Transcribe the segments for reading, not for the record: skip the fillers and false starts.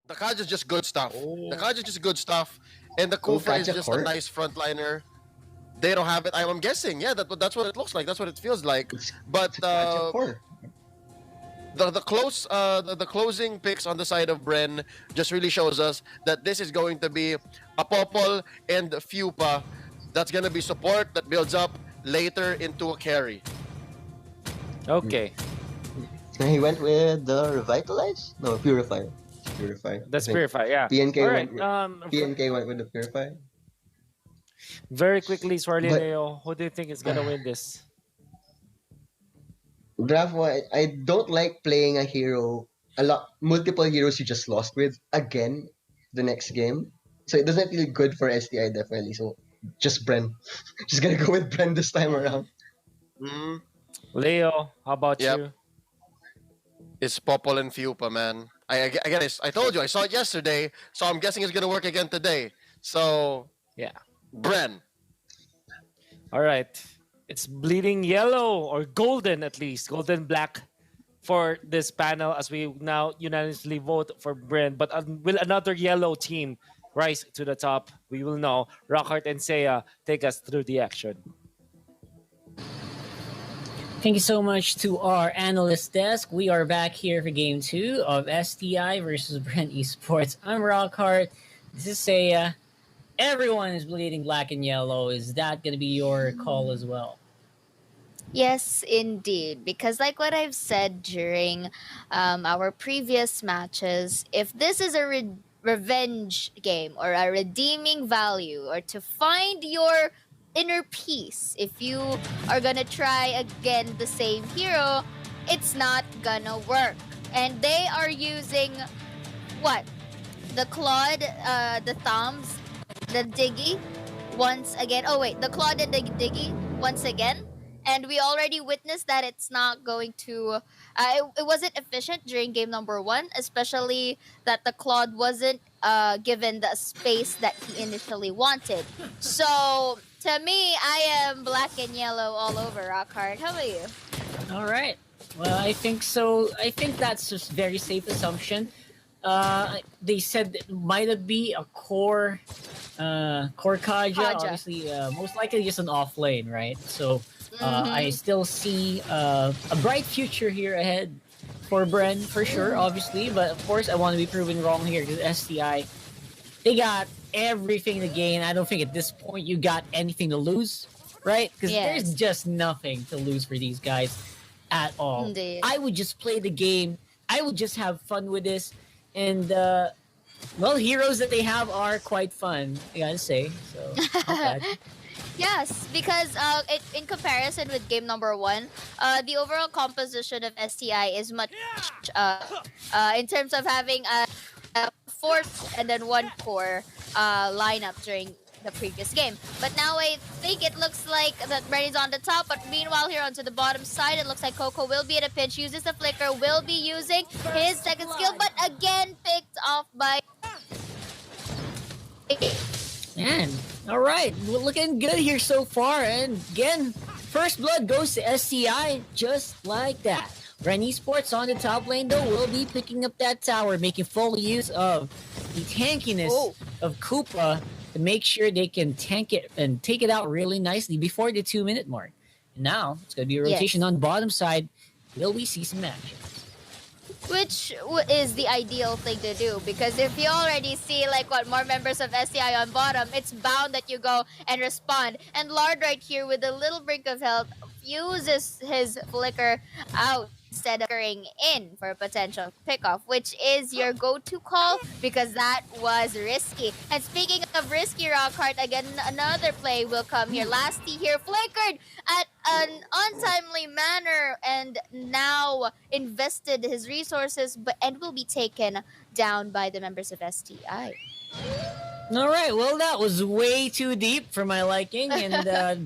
The Kaj is just good stuff. The Oh, Kaj is just good stuff, and the Oh, Kufa is Kaja just a Court. nice frontliner. They don't have it. I'm guessing. Yeah, that's what it looks like. That's what it feels like. It's, But it's a Kaja Core. the closing picks on the side of Bren just really shows us that this is going to be a Popol and Fupa. That's gonna be support that builds up later into a carry. okay. And he went with the Revitalize? No, Purify. It's Purify. I That's think Purify, yeah. PNK All went right. with PNK went with the Purify. Very quickly, Swarly But Leo, who do you think is gonna win this? Grafo, I don't like playing a hero a lot multiple heroes you just lost with again the next game. So it doesn't feel good for STI definitely. So just Bren. Just gonna go with Bren this time around. Mm, Leo, how about yep, you? it's Popol and Fupa, man. Again, I told you I saw it yesterday, so I'm guessing it's gonna work again today. So Yeah. Bren, All right. It's bleeding yellow or golden at least, golden black for this panel as we now unanimously vote for Bren. But will another yellow team rise to the top? We will know. Rockhart and Seiya take us through the action. Thank you so much to our analyst desk. We are back here for game 2 of STI versus Brent Esports. I'm Rockhart. This is Seiya. Everyone is bleeding black and yellow. Is that going to be your call as well? Yes, indeed. Because, like what I've said during our previous matches, if this is a revenge game or a redeeming value or to find your inner peace, if you are gonna try again the same hero, it's not gonna work. And they are using what? The Claude, the Thumbs, the Diggy once again. Oh, wait, the Claude and the Diggy once again. And we already witnessed that it's not going to it wasn't efficient during game number 1, especially that the Claude wasn't given the space that he initially wanted. So to me, I am black and yellow all over, Rockhard. How about you? All right. Well, I think so. I think that's just very safe assumption. They said it might be a core Kaja. Obviously, most likely just an off lane, right? So I still see a bright future here ahead for Bren for sure, obviously. But of course, I want to be proven wrong here because STI, they got everything to gain. I don't think at this point you got anything to lose, right? Because there's just nothing to lose for these guys at all. Indeed. I would just play the game. I would just have fun with this. And, well, heroes that they have are quite fun, I gotta say. So, not bad. Yes, because in comparison with game number 1, the overall composition of STI is much in terms of having a fourth and then one core lineup during the previous game. But now I think it looks like that Brenny's on the top, but meanwhile here onto the bottom side, it looks like Coco will be at a pinch, uses the flicker, will be using his second skill, but again picked off by... Man, all right. We're looking good here so far. And again, first blood goes to STI just like that. Bren Esports on the top lane, though, will be picking up that tower, making full use of the tankiness of Koopa to make sure they can tank it and take it out really nicely before the 2-minute mark. And now, it's going to be a rotation on the bottom side. Will we see some action? Which is the ideal thing to do, because if you already see like what more members of STI on bottom, it's bound that you go and respond. And Lord right here with a little brink of health uses his flicker out instead of flickering in for a potential pickoff, which is your go-to call because that was risky. And speaking of risky, Rockhart, again, another play will come here. Lasty here flickered at an untimely manner and now invested his resources and will be taken down by the members of STI. All right, well, that was way too deep for my liking, and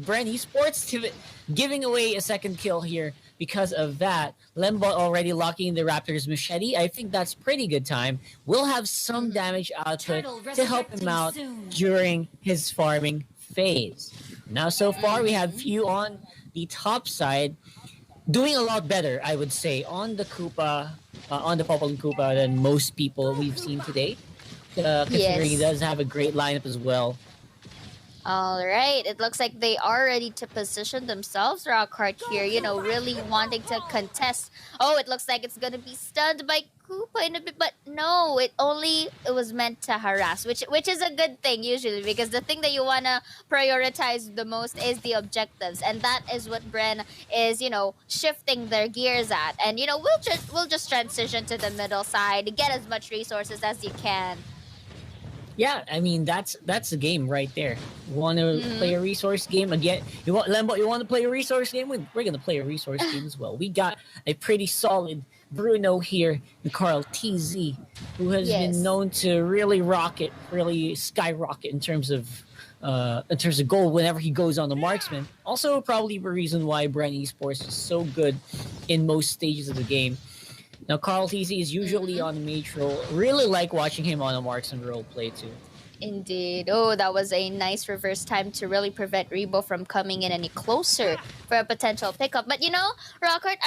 Bren Esports giving away a second kill here because of that. Lembot already locking the Raptors' machete. I think that's pretty good time. We'll have some damage output to help him out during his farming phase. Now, so far, we have few on the top side. doing a lot better, I would say, on the Koopa, on the Popol and Koopa than most people we've seen today. Considering he Yes. does have a great lineup as well. All right. It looks like they are ready to position themselves, Rockhart here, really wanting to contest. Oh, it looks like it's going to be stunned by Koopa in a bit, but no, it was meant to harass, which is a good thing usually because the thing that you want to prioritize the most is the objectives, and that is what Bren is, shifting their gears at. And we'll just transition to the middle side, get as much resources as you can. Yeah, I mean that's the game right there. You want to play Mhm. a resource game again? You want Lembo? You want to play a resource game? We're gonna play a resource game as well. We got a pretty solid Bruno here and Carl TZ, who has been Yes. known to really rocket, really skyrocket in terms of goal whenever he goes on the marksman. Also, probably the reason why Bren Esports is so good in most stages of the game. Now, Carl TC is usually Mhm. on the mage role. Really like watching him on a marksman role play too. Indeed. Oh, that was a nice reverse time to really prevent Rebo from coming in any closer for a potential pickup. But Rockart,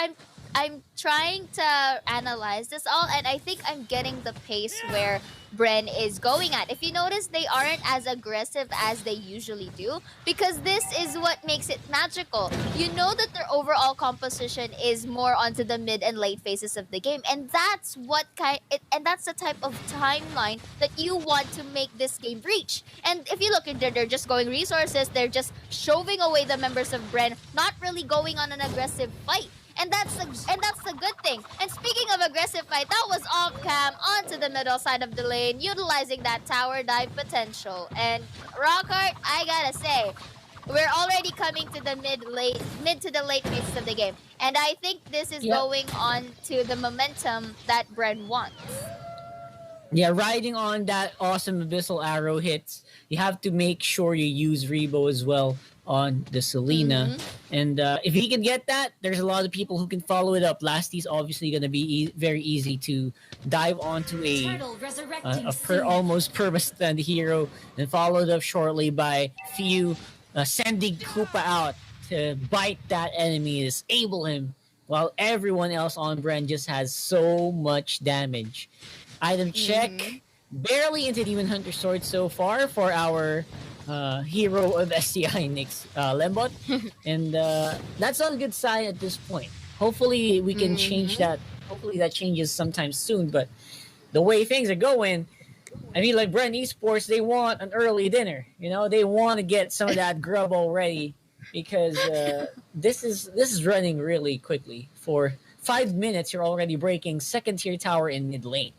I'm trying to analyze this all, and I think I'm getting the pace where Bren is going at. If you notice, they aren't as aggressive as they usually do because this is what makes it magical. You know that their overall composition is more onto the mid and late phases of the game, and that's the type of timeline that you want to make this game reach. And if you look at they're just going resources, they're just shoving away the members of Bren, not really going on an aggressive fight. And that's the good thing. And speaking of aggressive fight, that was off cam onto the middle side of the lane, utilizing that tower dive potential. And Rockhart, I gotta say, we're already coming to the mid to the late phases of the game. And I think this is Yep. going on to the momentum that Bren wants. Yeah, riding on that awesome abyssal arrow hits, you have to make sure you use Rebo as well on the Selena. Mhm. And if he can get that, there's a lot of people who can follow it up. Lasty's obviously going to be very easy to dive onto almost perma-stunned hero, and followed up shortly by Few sending Koopa out to bite that enemy, disable him, while everyone else on Bren just has so much damage. Item check. Mhm. Barely into Demon Hunter Sword so far for our hero of STI, Nyx Lembot. And that's not a good sign at this point. Hopefully, we can change Mhm. that. Hopefully, that changes sometime soon. But the way things are going, I mean, like Bren Esports, they want an early dinner. They want to get some of that grub already because this is running really quickly. For 5 minutes, you're already breaking second tier tower in mid lane,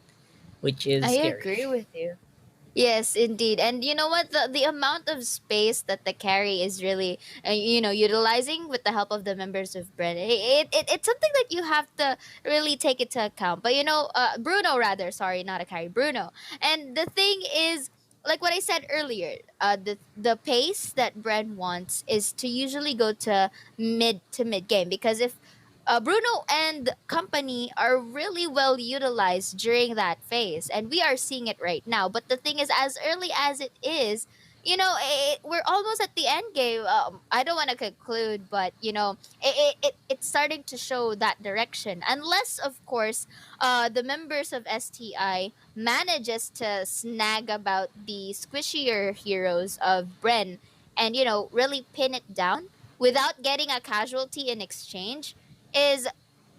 which is I scary. agree with you. Yes, indeed. And you know what? The amount of space that the carry is really, utilizing with the help of the members of Bren, it's something that you have to really take into account. But, Bruno, rather, sorry, not a carry, Bruno. And the thing is, like what I said earlier, the pace that Bren wants is to usually go to mid game because if Bruno and company are really well utilized during that phase, and we are seeing it right now. But the thing is, as early as it is, we're almost at the end game. I don't want to conclude, but it's starting to show that direction. Unless, of course, the members of STI manages to snag about the squishier heroes of Bren, and really pin it down without getting a casualty in exchange is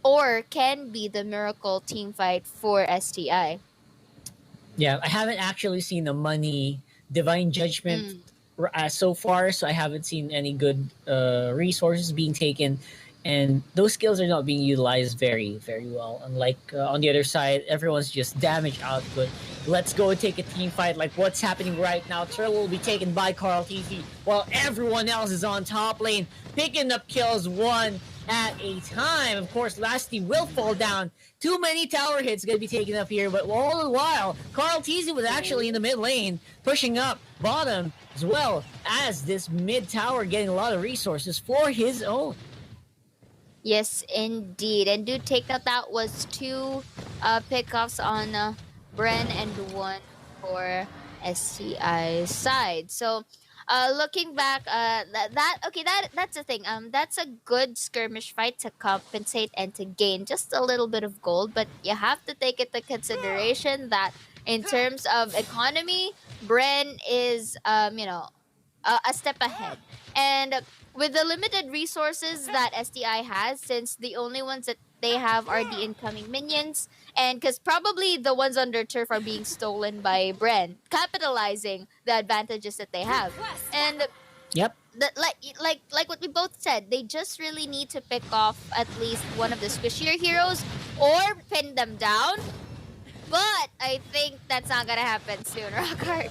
or can be the miracle team fight for STI. Yeah, I haven't actually seen the money divine judgment Mm. so far, so I haven't seen any good resources being taken, and those skills are not being utilized very very well. Unlike on the other side, everyone's just damage output. Let's go and take a team fight like what's happening right now. Turtle will be taken by Carl TC while everyone else is on top lane picking up kills one at a time. Of course, Lasty will fall down. Too many tower hits going to be taken up here, but all the while, Carl Teasy was actually in the mid lane, pushing up bottom as well as this mid tower getting a lot of resources for his own. Yes, indeed. And do take note that was two pickoffs on Bren and one for STI side. So Looking back, that's the thing. That's a good skirmish fight to compensate and to gain just a little bit of gold. But you have to take into consideration that in terms of economy, Bren is a step ahead. And with the limited resources that STI has, since the only ones that they have are the incoming minions, and because probably the ones under turf are being stolen by Bren, capitalizing the advantages that they have. And Yep. like what we both said, they just really need to pick off at least one of the squishier heroes or pin them down. But I think that's not gonna happen soon, Rockhart.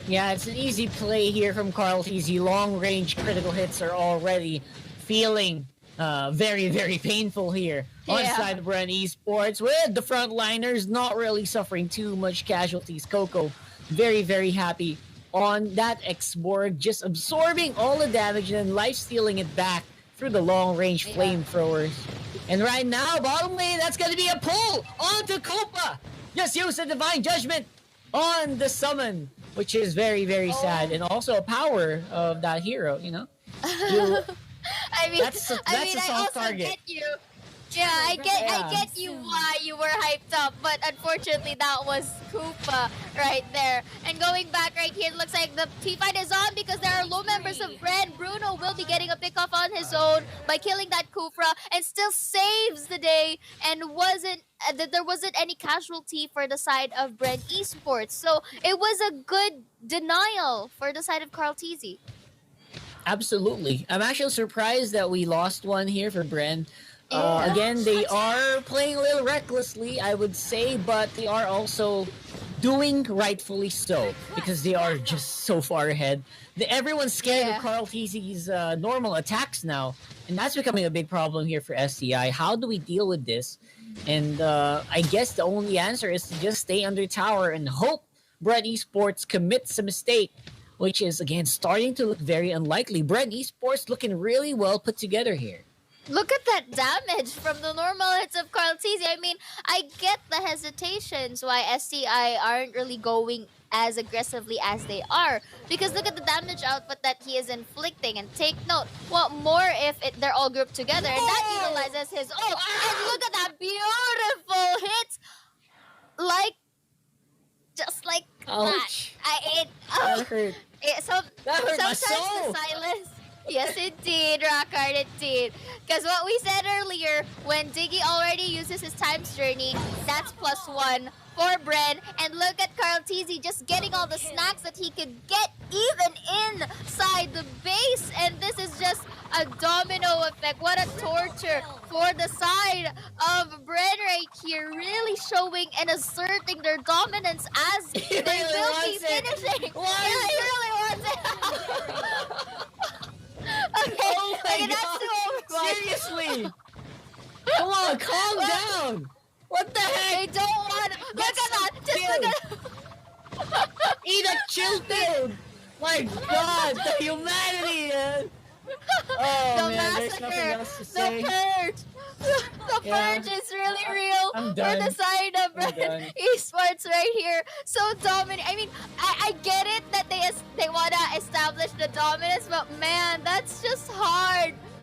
Yeah, it's an easy play here from Carl Easy. Long range critical hits are already feeling very, very painful here on Yeah. side of Bren Esports, with the frontliners not really suffering too much casualties. Coco, very, very happy on that X-Borg, just absorbing all the damage and then life stealing it back through the long range Yeah. flamethrowers. And right now, bottom lane, that's going to be a pull onto Copa. Just use the Divine Judgment on the summon, which is very, very sad. And also a power of that hero, you know? You- I mean, That's a I soft also target. get you. Yeah, I Yeah. get you why you were hyped up, but unfortunately that was Koopa right there. And going back right here, it looks like the team fight is on because there are low members of Bren. Bruno will be getting a pick off on his own by killing that Kufra and still saves the day, and there wasn't any casualty for the side of Bren Esports. So it was a good denial for the side of Carl Teasy. Absolutely. I'm actually surprised that we lost one here for Bren. Yeah. Again, they are playing a little recklessly, I would say, but they are also doing rightfully so because they are just so far ahead. Everyone's scared Yeah. of Carl TC's normal attacks now, and that's becoming a big problem here for STI. How do we deal with this? And I guess the only answer is to just stay under tower and hope Bren Esports commits a mistake, which is, again, starting to look very unlikely. Bren Esports looking really well put together here. Look at that damage from the normal hits of Carl Teasy. I mean, I get the hesitations why STI aren't really going as aggressively as they are. Because look at the damage output that he is inflicting. And take note, what more if they're all grouped together? And that utilizes his ult. And look at that beautiful hit! Just like Ouch. that. That hurt. That hurt my Sometimes soul. the silence. Yes, it did, Rockard, it did. Because what we said earlier, when Diggy already uses his time's journey, that's +1 for Bren. And look at Carl Teasy just getting all the snacks that he could get even inside the base. And this is just a domino effect. What a torture for the side of Bren right here. Really showing and asserting their dominance as He they really will be wants it. finishing. Wants Yeah, he it. really wants it. Okay, Oh my okay, that's too overwhelming. Seriously! Come on, calm down! What the They heck? don't want. Look at that! Just look at. Eat a chill pill! My god, the humanity! Oh The man, there's nothing massacre, else to the say. purge. The Yeah. purge is really real I'm for done. the side of I'm done. Esports right here. So dominant. I mean, I get it that they want to establish the dominance, but man, that's just hard